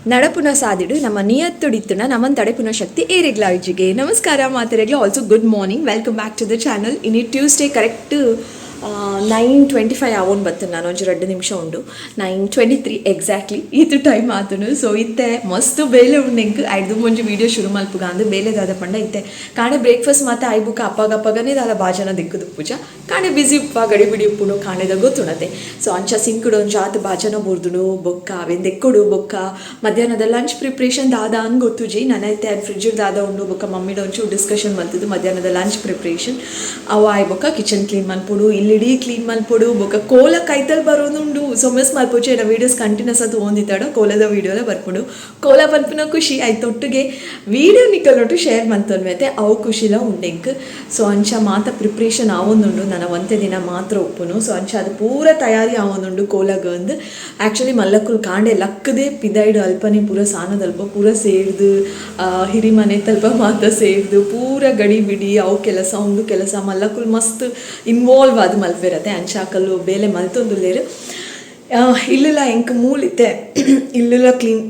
ನಡಪುನ ಸಾದಿಡು ನಮ್ಮ ನಿಯತ್ತುಡಿತ್ತುನ ನಮ್ಮನ್ ತಡೆಪುನ ಶಕ್ತಿ ಏರೆಗ್ಲ ಇಜ್ಜಿಗೆ ನಮಸ್ಕಾರ ಮಾತೆರೆಗ್ಲ also good morning welcome back to the channel ಇನ್ನು ಟ್ಯೂಸ್ಡೇ ಕರೆಕ್ಟ್ 9:25 ಆವೊಂದು ಬರ್ತೇನೆ ನಾನು ಒಂಚೂರು 2 ನಿಮಿಷ ಉಂಡು 9:23 ಎಕ್ಸಾಕ್ಟ್ಲಿ ಇದು ಟೈಮ್ ಆತನು ಸೊ ಇತ್ತೆ ಮಸ್ತ್ ಬೇಲೆ ಉಂಡೆಂಕ್ ಐದು ಮುಂಜಿ ವೀಡಿಯೋ ಶುರು ಮಲ್ಪುಗ ಅಂದ್ರೆ ಬೇಲೆ ದಾದ ಪಂಡ ಇತ್ತೆ ಕಾಣೆ ಬ್ರೇಕ್ಫಾಸ್ಟ್ ಮಾತ್ರ ಆಯ್ಬುಕ ಅಪ್ಪಗಪ್ಪಗನೇ ದಾದ ಬಾಜನ ದಿಕ್ಕದು ಪೂಜಾ ಕಾಣೆ ಬಿಸಿ ಉಪ್ಪ ಗಡಿ ಬಿಡಿ ಉಪ್ಪುನು ಕಾಣೆದ ಗೊತ್ತುಣತೆ ಸೊ ಅಂಚ ಸಿಂಕುಡು ಒಂದು ಜಾತ್ ಬಾಜನ ಬೋರ್ದುನು ಬೊಕ್ಕ ಅವೆಂದೆಕ್ಕುಡು ಬೊಕ್ಕ ಮಧ್ಯಾಹ್ನದ ಲಂಚ್ ಪ್ರಿಪ್ರೇಷನ್ ದಾದ ಅನ್ ಗೊತ್ತುಜಿ ನನ್ನೈತೆ ಫ್ರಿಡ್ಜ್ ದಾದ ಉಂಡು ಬೊಕ್ಕ ಮಮ್ಮಿಡ ಒಂಚೂರು ಡಿಸ್ಕಷನ್ ಮಾಡ್ತಿದ್ದು ಮಧ್ಯಾಹ್ನದ ಲಂಚ್ ಪ್ರಿಪ್ರೇಷನ್ ಅವ ಆಯ್ಬೊಕ್ಕ ಕಿಚನ್ ಕ್ಲೀನ್ ಮಲ್ಪುಡು ಇಲ್ಲಿಡೀ ಕ್ಲೀನ್ ಮಲ್ಪೊಡು ಬೊಕ್ಕ ಕೋಲ ಕೈತಲ್ ಬರೋದುಂಡು ಸೊಮ್ಮಸ್ ಮಲ್ಪೋಚೆ ಏನ ವೀಡಿಯೋಸ್ ಕಂಟಿನ್ಯೂಸ್ ಅದು ಓದಿತ್ತಾಡೋ ಕೋಲದ ವೀಡಿಯೋಲ ಬರ್ಪುಡು ಕೋಲ ಪನ್ಪಿನ ಖುಷಿ ಆಯ್ತು ಒಟ್ಟಿಗೆ ವೀಡಿಯೋ ನಿಕ್ಕಲ್ನೊಟ್ಟು ಶೇರ್ ಮಂತನ್ವೈತೆ ಅವು ಖುಷಿಲ ಉಂಡೆಂಕ್ ಸೊ ಅಂಚ ಮಾತ ಪ್ರಿಪ್ರೇಷನ್ ಆವೊಂದುಂಡು ನನ್ನ ಒಂತೆ ದಿನ ಮಾತ್ರ ಉಪ್ಪುನು ಸೊ ಅಂಚ ಅದು ಪೂರ ತಯಾರಿ ಆವೊಂದುಂಡು ಕೋಲಗ ಅಂದು ಆ್ಯಕ್ಚುಲಿ ಮಲ್ಲಕ್ಕುಲು ಕಾಂಡೆ ಲಕ್ಕದೆ ಪಿದೈಡು ಅಲ್ಪನೆ ಪೂರ ಸಾನದಲ್ಪ ಪೂರ ಸೇರ್ದು ಹಿರಿ ಮನೆ ತಲ್ಪ ಮಾತ ಸೇರ್ದು ಪೂರ ಗಡಿ ಬಿಡಿ ಅವು ಕೆಲಸ ಒಂದು ಕೆಲಸ ಮಲ್ಲಕ್ಕುಲು ಮಸ್ತ್ ಇನ್ವಾಲ್ವ್ ಆದ ಮಲ್ಪೆರತ್ತೆ ಅಂಚಾಕಲ್ಲು ಬೇಲೆ ಮಲ್ತೊಂದುಲ್ಲೇರು ಇಲ್ಲೆಲ್ಲ ಎಂಕ್ ಮೂಲಿತ್ತೆ ಇಲ್ಲೆಲ್ಲ ಕ್ಲೀನ್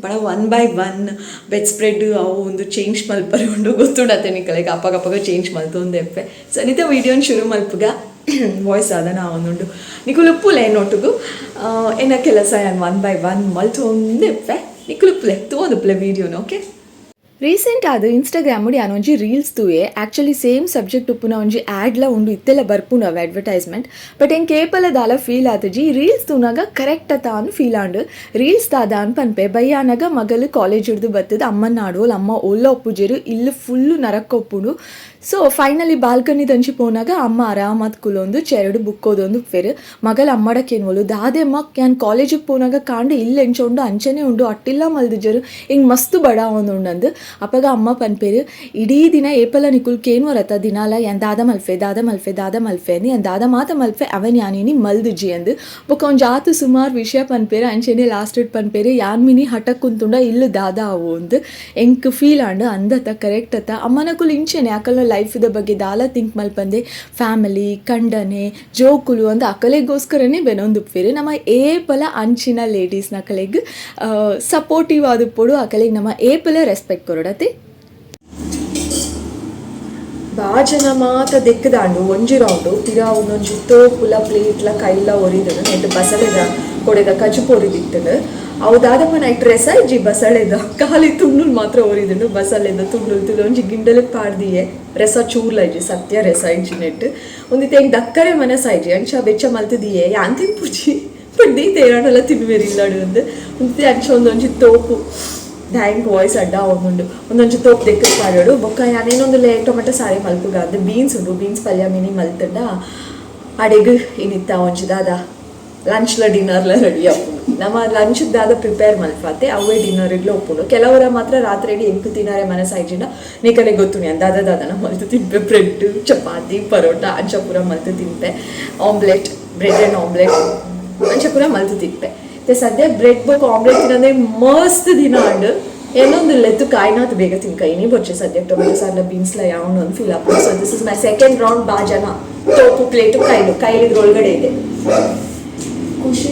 ಪಡ 1 by 1 ಬೆಡ್ ಸ್ಪ್ರೆಡ್ ಅವು ಒಂದು ಚೇಂಜ್ ಮಲ್ಪರೆ ಉಂಡು ಗೊತ್ತುಂಡತ್ತೆ ನಿಕ್ಕಲೆಗೆ ಅಪ್ಪಗಪ್ಪಗ ಚೇಂಜ್ ಮಲ್ತೊಂದೆಪ್ಪೆ ಸನಿತ ವೀಡಿಯೋನ ಶುರು ಮಲ್ಪುಗ ವಾಯ್ಸ್ ಆದ ನಾವೊಂದುಂಡು ನಿಕುಲುಪ್ಪುಲೆ ಏನೊಟ್ಟಿಗೂ ಏನ ಕೆಲಸ ಏನು 1 by 1 ಮಲ್ತೊಂದೆಪ್ಪೆ ನಿಕುಲುಪ್ಪುಲೆ ತೋಂದುಪ್ಪುಲೆ ವೀಡಿಯೋನ ಓಕೆ ರೀಸೆಂಟ್ ಆದ ಇನ್ಸ್ಟಾಗ್ರಾಮ್ ಯಾನು ಒಂಜಿ ರೀಲ್ಸ್ ತೂಯೆ ಆ್ಯಕ್ಚುಲಿ ಸೇಮ್ ಸಬ್ಜೆಕ್ಟ್ ಉಪ್ಪುನ ಒಂಜಿ ಆ್ಯಡ್ಲ ಉಂಡು ಇತ್ತೆಲ್ಲ ಬರ್ಪುನವ ಅಡ್ವರ್ಟೈಸ್ಮೆಂಟ್ ಬಟ್ ಹೆಂಗೆ ಕೇಪಲ ದಾಲ ಫೀಲ್ ಆತಜಿ ರೀಲ್ಸ್ ತೂನಾಗ ಕರೆಕ್ಟ್ ಅತ ಅನ್ ಫೀಲ್ ಆಂಡು ರೀಲ್ಸ್ ದಾದ ಅನ್ ಪನ್ಪೆ ಬಯ್ಯಾನಾಗ ಮಗಲು ಕಾಲೇಜ್ ಹಿಡ್ದು ಬರ್ತದ ಅಮ್ಮನ ಆಡೋಲ್ ಅಮ್ಮ ಒಲ್ಲ ಒಪ್ಪುಜೇರು ಇಲ್ಲಿ ಫುಲ್ಲು ನರಕ್ಕೊಪ್ಪುಡು ಸೊ ಫೈನಲಿ ಬಾಲ್ಕನಿ ದಂಚಿ ಪೋನಾಗ ಅಮ್ಮ ಆರಾಮತ್ ಕುಲೊಂದು ಚೆರಡು ಬುಕ್ಕೋದೊಂದು ಫೆರು ಮಗಲ ಅಮ್ಮಡಕ್ಕೇನ್ವಲು ದಾದೆ ಅಮ್ಮ ಕ್ಯಾನ್ ಕಾಲೇಜಿಗೆ ಪೋನಾಗ ಕಾಂಡೆ ಇಲ್ಲಿ ಎಂಚೊಂಡು ಅಂಚನೆ ಉಂಡು ಅಟ್ಟಿಲ್ಲ ಮಲ್ದಿಜರು ಹಿಂಗೆ ಮಸ್ತು ಬಡ ಒಂದುಂಡಂದು ಅಪ್ಪಗ ಅಮ್ಮ ಪನ್ಪೇರು ಇಡೀ ದಿನ ಏಪಲ ನಿಕುಲ್ ಕೇನು ವರತ್ತ ದಿನಾಲ ಎನ್ ದಾದ ಮಲ್ಫೆ ಅಂದು ಎನ್ ದಾದ ಮಾತ ಮಲ್ಫೆ ಅವನ್ ಯಾನೇನಿ ಮಲ್ದುಜಿ ಅಂದು ಬೊಕ್ಕ ಒಂದು ಜಾತು ಸುಮಾರು ವಿಷಯ ಪನ್ಪೇರು ಅಂಚೆನೆ ಲಾಸ್ಟ್ ಇಟ್ ಪನ್ಪೇರು ಯಾನ್ ಮಿನಿ ಹಠಕ್ ಕುಂತುಂಡ ಇಲ್ಲು ದಾದ ಅವು ಒಂದು ಎಂಕ್ ಫೀಲ್ ಆಂಡು ಅಂದತ ಕರೆಕ್ಟ್ ಅತ್ತ ಅಮ್ಮನ ಕುಲ್ ಇಂಚೆನೆ ಅಕಲ ಲೈಫ್ದ ಬಗ್ಗೆ ದಾಲ ಥಿಂಕ್ ಮಲ್ಪಂದೆ ಫ್ಯಾಮಿಲಿ ಕಂಡನೆ ಜೋಕುಲು ಅಂತ ಅಕಲೆಗೋಸ್ಕರನೇ ಬೆನೊಂದುಪ್ಪೇರು ನಮ್ಮ ಏಪಲ ಅಂಚಿನ ಲೇಡೀಸ್ನ ಅಕಲೆಗ್ ಸಪೋರ್ಟಿವ್ ಆದುಪ್ಪೊಡು ಅಕಲೆಗ್ ನಮ್ಮ ಏಪಲ ರೆಸ್ಪೆಕ್ಟ್ ಕೊರಡತೆ ಬಾಜನ ಮಾತ ದೆಕ್ಕದಾಂಡು ಒಂಜಿ ರೌಂಡು ಪಿರಾ ಒಂದೊಂಜಿ ತೋಪುಲ ಪ್ಲೇಟ್ಲ ಕೈಲ ಒರಿದನು ನೆಟ್ಟು ಬಸಳೆದ ಕೊಡೆದ ಕಜುಪು ಒರಿದಿಟ್ಟನು ಅವು ದಾದಮ್ಮ ನೈಟ್ ರೆಸ ಇಜ್ಜಿ ಬಸಳೆದ ಖಾಲಿ ತುಂಡುಲ್ ಮಾತ್ರ ಒರಿದನು ಬಸಳೆದ ತುಂಡುಲ್ ಒಂಜಿ ಗಿಂಡಲೆ ಪಾಡ್ದಿಯೇ ರೆಸ ಚೂರ್ಲ ಇಜ್ಜಿ ಸತ್ಯ ರೆಸ ಇಜ್ಜಿ ನೆಟ್ಟು ಒಂದಿತ್ತೆ ಹೆಂಗೆ ದಕ್ಕರೆ ಮನಸ ಇಜ್ಜಿ ಅಂಚ ಬೆಚ್ಚ ಮಲ್ತಿದೀಯೇ ಯಾನ್ ತಿನ್ಪುಜಿ ಬಟ್ ದೀ ತೇರಾಣೆಲ್ಲ ತಿನ್ಬೇರಿಲ್ಲಾಡು ಅಂದು ಒಂದಿತ್ತೆ ಅಂಚ ಒಂದೊಂಜಿ ತೋಪು ಡ್ಯಾಂಕ್ ವಾಯ್ಸ್ ಅಡ್ಡ ಒಂದೊಂದು ತೋಪ್ ದೆಕ್ಕಸ್ ಪಾಡೋಡು ಬೊಕ್ಕ ಯಾನೇನೊಂದು ಟೊಮೆಟೊ ಸಾರಿ ಮಲ್ಪುಗ ಅದು ಬೀನ್ಸ್ ಉಂಡು ಬೀನ್ಸ್ ಪಲ್ಯ ಮಿನಿ ಮಲ್ತಂಡ ಅಡೆಗ್ ಏನಿತ್ತ ಒಂಚು ದಾದ ಲಂಚ್ಲ ಡಿನ್ನರ್ಲ ರೆಡಿ ಆಪುಂಡು ನಮ್ಮ ಲಂಚ್ ದಾದ ಪ್ರಿಪೇರ್ ಮಲ್ಪಾತೆ ಅವೇ ಡಿನ್ನರ್ಗ್ಲ ಒಪ್ಪುಂಡು ಕೆಲವರ ಮಾತ್ರ ರಾತ್ರಿ ಎಂಕು ತಿನ್ನರೆ ಮನಸ್ಸು ಆಯ್ಜಿಂಡ ನೀಕಲೆ ಗೊತ್ತು ದಾದನ ಮಲ್ತು ತಿನ್ಪೆ ಬ್ರೆಡ್ ಚಪಾತಿ ಪರೋಟ ಅಂಚಪುರ ಮಲ್ತು ತಿನ್ಪೆ ಆಮ್ಲೆಟ್ ಬ್ರೆಡ್ ಆ್ಯಂಡ್ ಆಮ್ಲೆಟ್ ಅಂಚಪುರ ಮಲ್ತು ತಿನ್ಪೆ ಸದ್ಯ ಬ್ರೆಡ್ ಬೋಕ್ ಆಮ್ಲೆಟ್ ತಿನ್ನೋದೇ ಮಸ್ತ್ ದಿನ ಅಂಡ್ ಏನೊಂದು ಲೆತ್ತು ಕಾಯಿನಾತ್ ಬೇಗ ತಿನ್ಕೈನಿ ಬೊಚ್ಚೆ ಸದ್ಯ ಟೊಮೆಟೊ ಸಾರ್ಲ ಬೀನ್ಸ್ಲ ಯಾವನು ಒಂದು fill up so this is my second round ಬಾಜನ ತೋಪು ಪ್ಲೇಟು ಕೈಲಿದ್ರ ಒಳಗಡೆ ಇದೆ ಖುಷಿ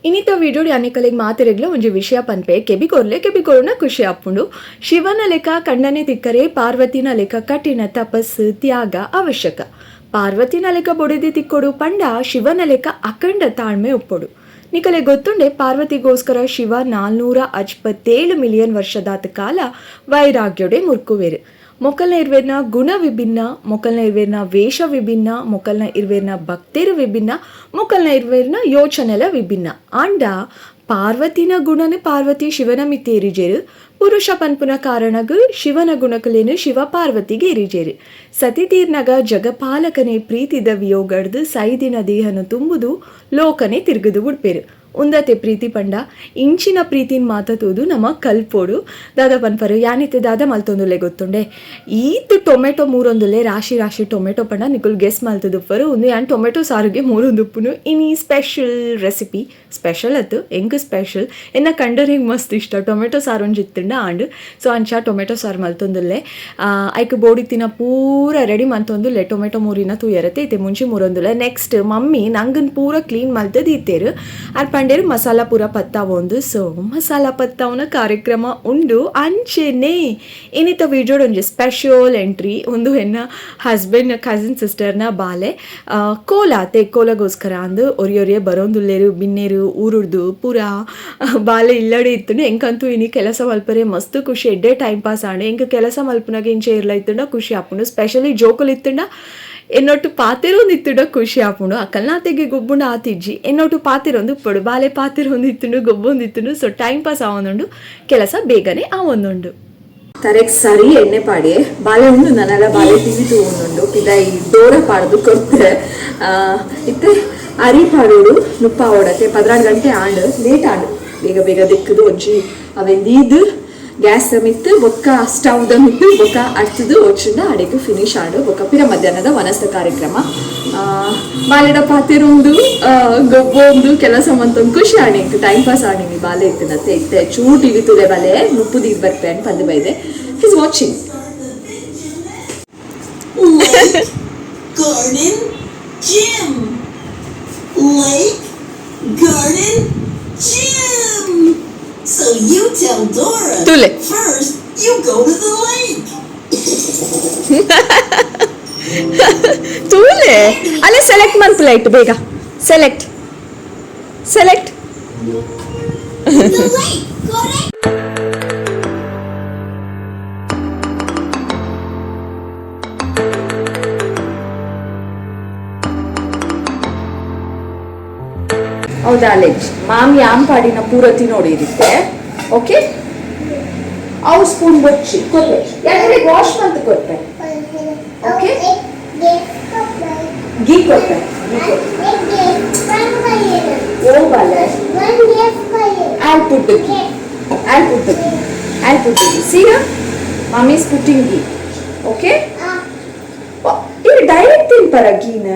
ಇನ್ನಿತ ವಿಡಿಯೋ ಅನೇಕಲಿಗೆ ಮಾತಿರಗ್ಲ ಒಂಜಿ ವಿಷಯ ಪನ್ಪೆ ಕೆಬಿಕೋರ್ನ ಖುಷಿ ಆಪುಂಡು. ಶಿವನ ಲೆಕ್ಕ ಕಣ್ಣನೆ ತಿಕ್ಕರೆ ಪಾರ್ವತಿನ ಲೆಕ್ಕ ಕಠಿಣ ತಪಸ್ಸು ತ್ಯಾಗ ಅವಶ್ಯಕ. ಪಾರ್ವತಿನ ಲೆಕ್ಕ ಬೊಡೆದಿ ತಿಕ್ಕೊಡು ಪಂಡ ಶಿವನ ಲೆಕ್ಕ ಅಖಂಡ ತಾಳ್ಮೆ ಒಪ್ಪೊಡು. ನಿಕಲೆ ಗೊತ್ತುಂಡೆ ಪಾರ್ವತಿಗೋಸ್ಕರ ಶಿವ 457 ಮಿಲಿಯನ್ ವರ್ಷದಾತ ಕಾಲ ವೈರಾಗ್ಯೊಡೆ ಮುರ್ಕುವೇರು. ಮೊಕಲ್ನ ಇರ್ವೇರ್ನ ಗುಣ ವಿಭಿನ್ನ, ಮೊಕಲ್ನ ಇರ್ವೇರ್ನ ವೇಷ ವಿಭಿನ್ನ, ಮೊಕಲ್ನ ಇರ್ವೇರ್ನ ಭಕ್ತರು ವಿಭಿನ್ನ, ಮೊಕಲ್ನ ಇರ್ವೇರ್ನ ಯೋಚನೆಲ ವಿಭಿನ್ನ. ಆಂಡ ಪಾರ್ವತಿನ ಗುಣನು ಪಾರ್ವತಿ ಶಿವನ ಮಿತ್ತಿ ಎರಿಜೇರು. ಪುರುಷ ಪನ್ಪುನ ಕಾರಣಗ ಶಿವನ ಗುಣಕಲೇನು ಶಿವ ಪಾರ್ವತಿಗೆ ಎರಿಜೇರು. ಸತಿ ತೀರ್ನಗ ಜಗಪಾಲಕನೇ ಪ್ರೀತಿದ ವಿಯೋಗಡ್ದು ಸೈದಿನ ದೇಹನು ತುಂಬುದು ಲೋಕನೇ ತಿರುಗುದು ಬಿಡ್ಪೇರು. ಉಂದತೆ ಪ್ರೀತಿ ಪಂಡ ಇಂಚಿನ ಪ್ರೀತಿನ ಮಾತತೋದು ನಮ್ಮ ಕಲ್ಪೋಡು. ದಾದ ಪನ್ಪರು ಯಾನಿತ್ತೆ ದಾದ ಮಲ್ತೊಂದುಲ್ಲೆ ಗೊತ್ತುಂಡೆ ಈತು ಟೊಮೆಟೊ ಮೂರೊಂದುಲ್ಲೆ ರಾಶಿ ರಾಶಿ ಟೊಮೆಟೊ ಪಂಡ ನಿಕುಲ್ ಗೆಸ್ ಮಲ್ತದುಪ್ಪರು ಒಂದು ಯಾನ್ ಟೊಮೆಟೊ ಸಾರಿಗೆ ಮೂರೊಂದುಪ್ಪುನು ಇನಿ ಸ್ಪೆಷಲ್ ರೆಸಿಪಿ ಸ್ಪೆಷಲ್ ಅತ್ತು ಎಂಕ್ ಸ್ಪೆಷಲ್ ಎನ್ನ ಕಂಡರ್ ಹಿಂಗೆ ಮಸ್ತ್ ಇಷ್ಟ ಟೊಮೆಟೊ ಸಾರು ಒಂಜಿತ್ತುಂಡ ಆಂಡ್ ಸೊ ಅಂಚ ಟೊಮೆಟೊ ಸಾರು ಮಲ್ತೊಂದುಲ್ಲೆ ಐಕ್ ಬೋಡಿ ತಿನ್ನ ಪೂರ ರೆಡಿ ಮಲ್ತೊಂದುಲ್ಲೆ ಟೊಮೆಟೊ ಮೂರಿನ ತೂಯರತ್ತೆ ಐತೆ ಮುಂಚೆ ಮೂರೊಂದುಲ್ಲೆ. ನೆಕ್ಸ್ಟ್ ಮಮ್ಮಿ ನಂಗನ್ ಪೂರ ಕ್ಲೀನ್ ಮಲ್ತದ್ದು ಇತ್ತೇರು ಅರ್ ಪಂಡೇರು ಮಸಾಲ ಪೂರ ಪತ್ತಾವೊಂದು. ಸೊ ಮಸಾಲ ಪತ್ತಾವನ ಕಾರ್ಯಕ್ರಮ ಉಂಡು ಅಂಚೆನೆ ಇನ್ನಿತ ವಿಡಿಯೋಡ್ ಒಂಜಿ ಸ್ಪೆಷಲ್ ಎಂಟ್ರಿ ಒಂದು ಹೆಣ್ಣ ಹಸ್ಬೆಂಡ್ ಕಸಿನ್ ಸಿಸ್ಟರ್ನ ಬಾಲೆ ಕೋಲಾತೆ ಕೋಲಗೋಸ್ಕರ ಅಂದು ಒರಿಯೊರಿಯೆ ಬರೋಂದುಲ್ಲೇರು ಬಿನ್ನೇರು ಊರುಡ್ದು ಪೂರ ಬಾಲೆ ಇಲ್ಲಡೆ ಇತ್ತುಂಡು ಎಂಕಂತೂ ಇನಿ ಕೆಲಸ ಮಲ್ಪರೆ ಮಸ್ತ್ ಖುಷಿ ಎಡ್ಡೆ ಟೈಮ್ ಪಾಸ್ ಆಂಡೆ ಎಂಕ ಕೆಲಸ ಮಲ್ಪನಾಗ ಇಂಚೆ ಇರ್ಲ ಇತ್ತುಂಡ ಖುಷಿ ಆಪುಂಡು. ಸ್ಪೆಷಲಿ ಜೋಕುಲು ಇತ್ತುಂಡ ಎನ್ನೊಟ್ಟು ಪಾತೆರೊಂದು ಇತ್ತುಂಡ ಖುಷಿ ಆಪುಂಡು. ಅಕ್ಕಲ್ನಾತೆಗೆ ಗೊಬ್ಬುಂಡು ಆತಿಜ್ಜಿ ಎನ್ನೊಟ್ಟು ಪಾತೆರೊಂದು ಪೊಡು ಬಾಲೆ ಪಾತೆರೊಂದು ಇತ್ತುಂಡು ಗೊಬ್ಬೊಂದು ಇತ್ತುಂಡು. ಸೊ ಟೈಮ್ ಪಾಸ್ ಆವೊಂದುಂಡು ಕೆಲಸ ಬೇಗನೆ ಆವೊಂದುಂಡು. ತರೆಗ್ ಸರಿ ಎಣ್ಣೆ ಪಾಡಿ ಬಾಲೆ ಉಂಡು ನನ್ನೆಲ್ಲ ಬಾಲೆ ಟಿವಿ ತಗೊಂಡುಂಡು ಪಿದ ಈ ಡೋರ ಪಾಡ್ದು ಕೊಡ್ತೆ ಇತ್ತೆ ಅರಿ ಪಾಡೋಡು ನುಪ್ಪ ಓಡತ್ತೆ 16 ಗಂಟೆ ಆಂಡು ಲೇಟ್ ಆಂಡು ಬೇಗ ಬೇಗ ದಿಕ್ಕದು ಒಂಚಿ ಅವೆಂದೀದು ಗ್ಯಾಸ್ ಮಿತ್ತು ಬೊಕ್ಕ ಸ್ಟವ್ ಮಿತ್ತು ಬೊಕ್ಕ ಅಡ್ತದು ಒಚ್ಚಿಂದ ಅಡಿಗೆ ಫಿನಿಶ್ ಆಡು ಬೊಕ್ಕ ಪಿರ ಮಧ್ಯಾಹ್ನದ ವನಸ್ಥ ಕಾರ್ಯಕ್ರಮ ಬಾಲೆಡ ಪಾತಿರೊಂದು ಗೊಬ್ಬೊಂದು ಕೆಲಸ ಮಂತೊಂದು ಖುಷಿ ಆಡಿಂಗ್ ಟೈಮ್ ಪಾಸ್ ಆಡಿಂಗ್ ಬಾಲೆ ಇತ್ತಿನತ್ತೆ ಇತ್ತೆ ಚೂ ಟಿವಿ ತುಲೆ ಬಾಲೆ ನುಪ್ಪುದು ಇದು ಬರ್ಪೆ ಅಂತ ಪಂದು ಬೈದೆ is watching Garden Gym. Lake Garden Gym. So you tell Dora. Tule. First, you go to the lake. ತೂಲೆ ಅಲ್ಲೇ ಸೆಲೆಕ್ಟ್ ಮಾಡ್ಕೊಳ್ಳ ಇಟ್ಟು ಬೇಗ ಸೆಲೆಕ್ಟ್ The lake. Correct. ಹೌದಾ ಅಲೆಕ್ಸ್ ಮಾಮ್ ಯಾಮ್ ಪಾಡಿನ ಪೂರತಿ ನೋಡಿರುತ್ತೆ ಓಕೆ ಅವು ಸ್ಪೂನ್ ಬಚ್ಚಿ ಕೊಟ್ಟೆ ಯಾಕಂದ್ರೆ ವಾಶ್ ಮಂತ್ ಕೊಟ್ಟೆ ಓಕೆ ಗೀ ಕೊಟ್ಟೆ ಓ ಬಾಲೆ I'll put the ghee. See here? Mommy is putting ghee. Okay? ಇದು ಡೈರೆಕ್ಟ್ ತಿನ್ಪರ ಗೀನ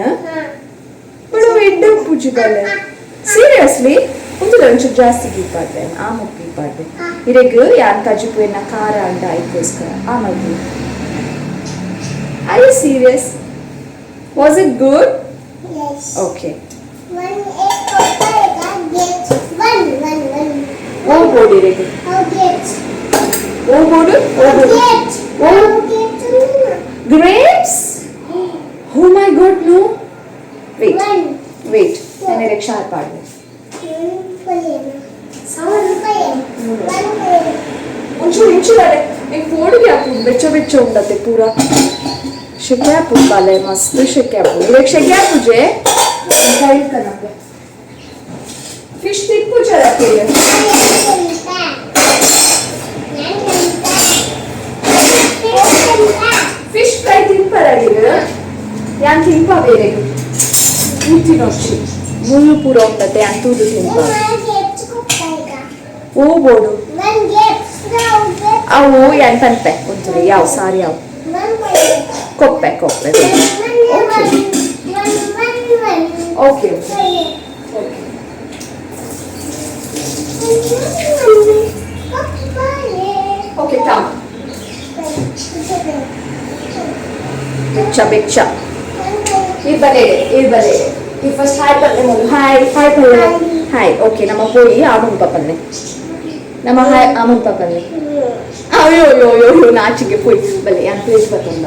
ಬಡು ಎಡ್ಡ ಪೂಜೆ ಬಾಲೆ ಸೀರಿಯಸ್ಲಿ ಒಂದು ಒಂಚೂರು ಜಾಸ್ತಿ ಗೀ ಪಾಡ್ದೆ ಆ ಮುಕ್ಕಿ ಪಾಡ್ದೆ ಇರೆಗ್ ಯಾನ್ ಕಜುಪು ಎನ್ನ ಖಾರ ಅಂಡ ಆಯ್ಕೋಸ್ಕರ ಆ ಮಗಿ Are you serious? Was it good? Yes. Okay. One egg papaya gets one. O body ಇರೆಗ್ How gets? ಓ ಬೋಡು ಓ ಬೋಡು How gets? Grapes? Oh my god, no. Wait. One. ನಾನು ಇರೆಗ್ ಶಾರ್ಪ್ ಆಡ್ದೆ ಒಂಚೂರು ಇಂಚಿದಾರೆ ಹಿಂಗೆ ಫೋಡಿಗೆ ಹಾಕು ಬೆಚ್ಚ ಉಂಡತ್ತೆ ಪೂರ ಶೆಕೆ ಹಾಕು ಬಾಲೆ ಮಸ್ತ್ ಶೆಕೆ ಹಾಕು ಇವಾಗ ಶೆಕೆ ಹಾಕುಜೆ ಕೈ ಕನಕ್ಕೆ ಫಿಶ್ ತಿಕ್ಕು ಚಲಕ್ಕೆ ಫಿಶ್ ಫ್ರೈ ತಿಂಪರಾಗಿರು ಯಾನ್ ತಿಂಪ ಬೇರೆ ತಿನ್ನೋಚ್ಚಿ ಮುಳ್ಳು ಪೂರ ಉಂಡತ್ತೆ ಅಂತೂದು ತಿಂಪ ಓ ಬೋಡು ಅವು ಎಂತಂತೆ ಒಂಚೂರು ಯಾವ ಸಾರಿ ಯಾವ Koppe okay okay okay come ಬೆಚ್ಚ ಇದು ಬಲೆ ಈ ಫಸ್ಟ್ ಹಾಯ್ ಪಲ್ಲೆ ಹಾಯ್ ಪಲ್ಲೆ ಹಾಯ್ ಓಕೆ ನಮ್ಮ ಪೋಯಿ ಆಮನ್ ಪಾಪನ್ನೆ ನಮ್ಮ ಹಾಯ್ ಆಮನ್ ಪಾಪನ್ನೆ ಅಯ್ಯೋ ಅಯ್ಯೋ ಅಯ್ಯೋ ಅಯ್ಯೋ ನಾಚಿಗೆ ಪೋಯಿ ಬಲ್ಲೆ ಯಾನ್ ಪ್ಲೇಸ್ ಬರ್ತಂದ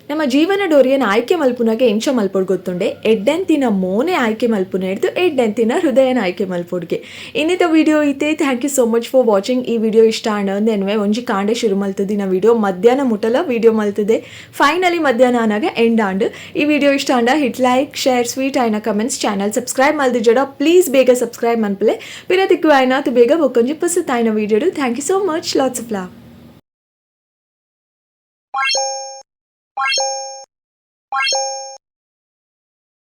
ನಮ್ಮ ಜೀವನ ಡೋರಿಯನ್ ಆಯ್ಕೆ ಮಲ್ಪುನಾಗೆ ಎಂಚ ಮಲ್ಪೊಡ್ ಗೊತ್ತುಂಡೆ ಎಡ್ಡೆಂತಿನ ಮೋನೆ ಆಯ್ಕೆ ಮಲ್ಪುನ ಹಿಡ್ದು ಎಡ್ಡೆಂತಿನ ಹೃದಯನ ಆಯ್ಕೆ ಮಲ್ಪೊಡ್ಗೆ ಇನ್ನಿತ ವಿಡಿಯೋ ಐತೆ thank you so much for watching ಈ ವಿಡಿಯೋ ಇಷ್ಟ ಅಂಡಂದೆನ್ವೆ ಒಂಜಿ ಕಾಂಡೆ ಶುರು ಮಲ್ತದಿನ ವಿಡಿಯೋ ಮಧ್ಯಾಹ್ನ ಮುಟ್ಟಲ ವಿಡಿಯೋ ಮಲ್ತದೆ ಫೈನಲಿ ಮಧ್ಯಾಹ್ನ ಆನಾಗ ಎಂಡ್ ಆಂಡ್ ಈ ವಿಡಿಯೋ ಇಷ್ಟ ಅಂಡ ಹಿಟ್ ಲೈಕ್ ಶೇರ್ ಸ್ವೀಟ್ ಆಯ್ನ ಕಮೆಂಟ್ಸ್ ಚಾನಲ್ ಸಬ್ಸ್ಕ್ರೈಬ್ ಮಲ್ದಿ ಜಡ ಪ್ಲೀಸ್ ಬೇಗ ಸಬ್ಸ್ಕ್ರೈಬ್ ಮನ್ಪಲೆ ಪಿರದಿಕ್ಕು ಆಯ್ನಾತು ಬೇಗ ಬೊಕ್ಕೊಂಜಿ ಪುಸ ತಾಯ್ನ ವಿಡಿಯೋಡು thank you so much lots of love